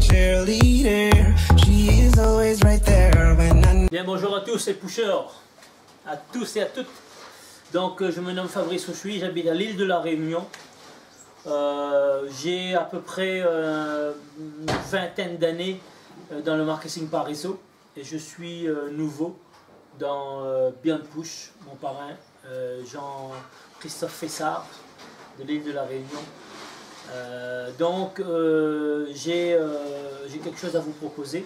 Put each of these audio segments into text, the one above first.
cheerleader. She is always right there when I... Bien, bonjour à tous les pushers, à tous et à toutes. Donc je me nomme Fabrice Auchuy, j'habite à l'île de la Réunion. J'ai à peu près une vingtaine d'années dans le marketing par réseau et je suis nouveau dans Beyond Push, mon parrain Jean-Christophe Fessard de l'île de la Réunion. Donc j'ai quelque chose à vous proposer.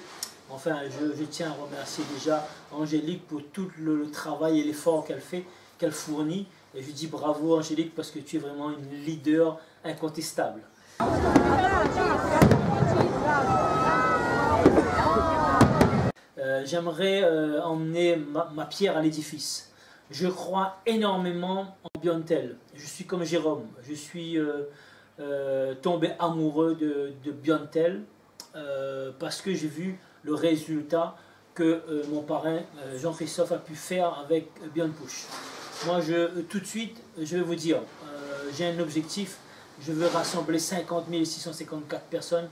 Enfin, je tiens à remercier déjà Angélique pour tout le travail et l'effort qu'elle fait, qu'elle fournit. Et je dis bravo Angélique parce que tu es vraiment une leader incontestable. J'aimerais emmener ma pierre à l'édifice. Je crois énormément en Biontel. Je suis comme Jérôme. Je suis tombé amoureux de Biontel parce que j'ai vu le résultat que mon parrain Jean-Christophe a pu faire avec Beyond Push. Moi, tout de suite, je vais vous dire, j'ai un objectif, je veux rassembler 50 654 personnes.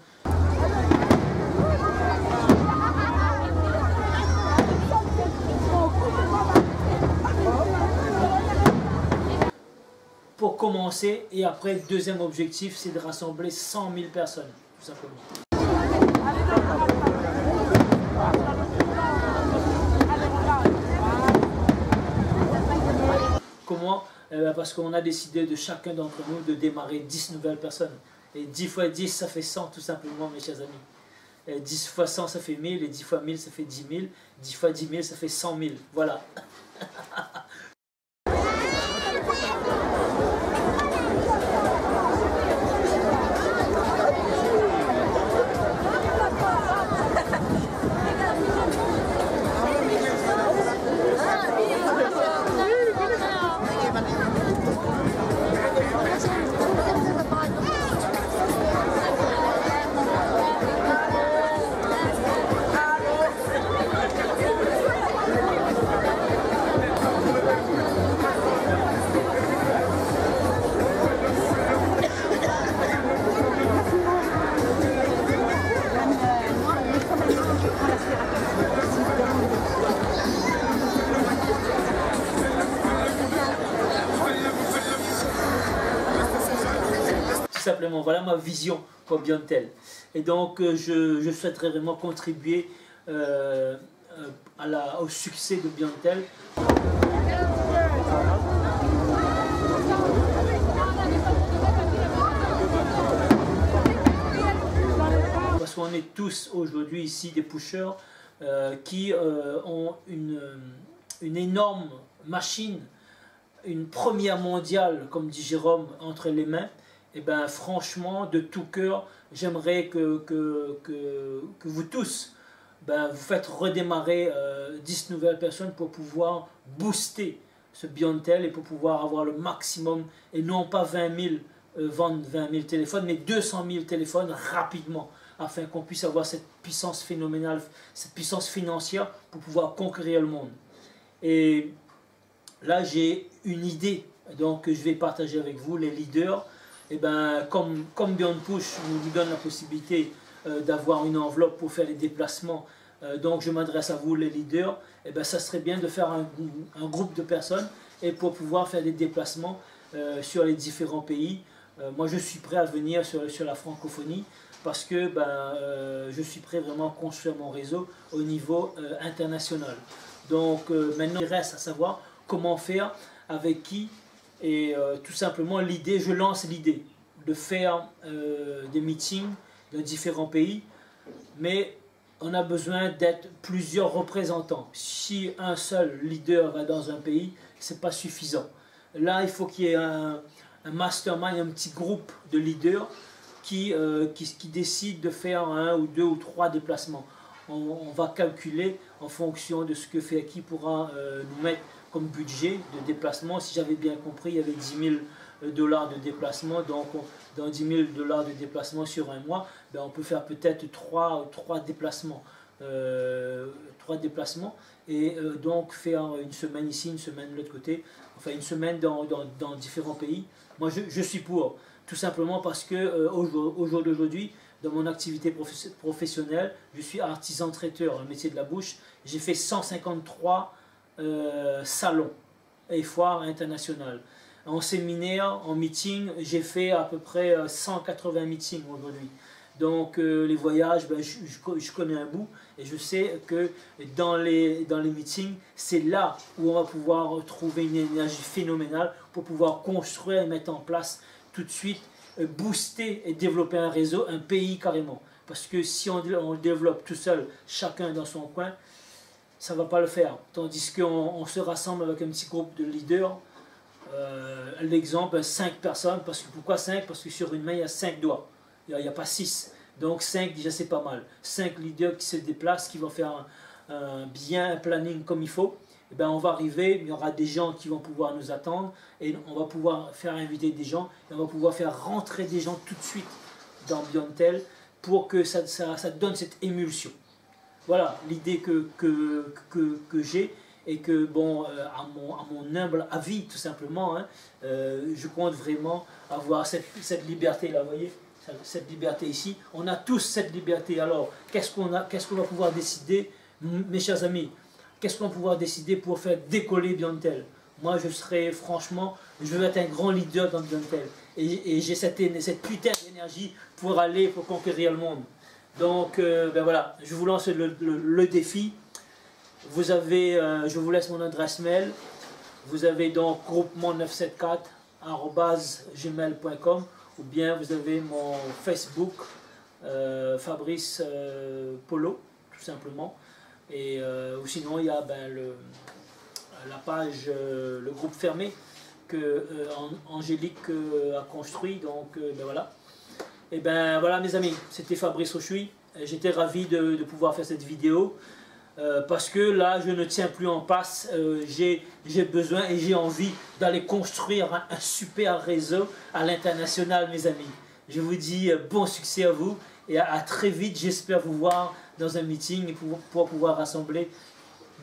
Pour commencer, et après, le deuxième objectif, c'est de rassembler 100 000 personnes, tout simplement. Comment? Parce qu'on a décidé de chacun d'entre nous de démarrer 10 nouvelles personnes. Et 10 fois 10, ça fait 100 tout simplement, mes chers amis. Et 10 fois 100, ça fait 1000, et 10 fois 1000, ça fait 10 000. 10 fois 10 000, ça fait 100 000. Voilà. Simplement, voilà ma vision pour Biontel. Et donc, je souhaiterais vraiment contribuer au succès de Biontel. Parce qu'on est tous aujourd'hui ici des pushers qui ont une énorme machine, une première mondiale, comme dit Jérôme, entre les mains. Et bien franchement, de tout cœur, j'aimerais que vous tous, vous faites redémarrer 10 nouvelles personnes pour pouvoir booster ce Biontel et pour pouvoir avoir le maximum, et non pas 20 000, vendre 20 000 téléphones, mais 200 000 téléphones rapidement, afin qu'on puisse avoir cette puissance phénoménale, cette puissance financière pour pouvoir conquérir le monde. Et là, j'ai une idée, donc je vais partager avec vous, les leaders. Et comme Beyond Push nous donne la possibilité d'avoir une enveloppe pour faire les déplacements, donc je m'adresse à vous les leaders, et ça serait bien de faire un groupe de personnes et pour pouvoir faire des déplacements sur les différents pays. Moi je suis prêt à venir sur la francophonie parce que je suis prêt vraiment à construire mon réseau au niveau international. Donc maintenant il reste à savoir comment faire, avec qui. Et tout simplement, je lance l'idée de faire des meetings dans différents pays, mais on a besoin d'être plusieurs représentants. Si un seul leader va dans un pays, ce n'est pas suffisant. Là, il faut qu'il y ait un mastermind, un petit groupe de leaders qui décident de faire 1 ou 2 ou 3 déplacements. On va calculer en fonction de ce que fait qui pourra nous mettre comme budget de déplacement. Si j'avais bien compris, il y avait 10 000 $ de déplacement, donc dans 10 000 $ de déplacement sur un mois, on peut faire peut-être 3 déplacements. 3 déplacements et donc faire une semaine ici, une semaine de l'autre côté, enfin une semaine dans différents pays. Moi je suis pour, tout simplement parce que au jour d'aujourd'hui, dans mon activité professionnelle, je suis artisan traiteur, le métier de la bouche. J'ai fait 153 salons et foires internationales. En séminaire, en meeting, j'ai fait à peu près 180 meetings aujourd'hui. Donc les voyages, ben, je connais un bout et je sais que dans les meetings, c'est là où on va pouvoir trouver une énergie phénoménale pour pouvoir construire et mettre en place tout de suite, booster et développer un réseau, un pays carrément. Parce que si on le développe tout seul, chacun dans son coin, ça ne va pas le faire. Tandis qu'on se rassemble avec un petit groupe de leaders, l'exemple, 5 personnes, parce que pourquoi 5? Parce que sur une main, il y a 5 doigts. Il n'y a pas 6. Donc 5 déjà c'est pas mal. 5 leaders qui se déplacent, qui vont faire bien un planning comme il faut. Et ben on va arriver, il y aura des gens qui vont pouvoir nous attendre et on va pouvoir faire inviter des gens et on va pouvoir faire rentrer des gens tout de suite dans Biontel pour que ça donne cette émulsion. Voilà l'idée que j'ai et que bon, à mon humble avis tout simplement, hein, je compte vraiment avoir cette liberté là, vous voyez, cette liberté ici. On a tous cette liberté. Alors qu'est-ce qu'on va pouvoir décider, mes chers amis? Qu'est-ce qu'on va pouvoir décider pour faire décoller Biontel? Moi, je serai franchement, je veux être un grand leader dans Biontel. Et j'ai cette putain d'énergie pour aller, pour conquérir le monde. Donc, ben voilà, je vous lance le défi. Vous avez, je vous laisse mon adresse mail. Vous avez donc groupement974@gmail.com ou bien vous avez mon Facebook, Fabrice Polo, tout simplement. Et ou sinon il y a ben, la page, le groupe fermé que Angélique a construit. Donc ben voilà. Et ben voilà mes amis, c'était Fabrice Auchuy. J'étais ravi de pouvoir faire cette vidéo parce que là je ne tiens plus en passe. J'ai besoin et j'ai envie d'aller construire un super réseau à l'international mes amis. Je vous dis bon succès à vous et à très vite. J'espère vous voir dans un meeting et pour pouvoir rassembler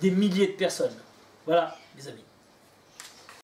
des milliers de personnes. Voilà, mes amis.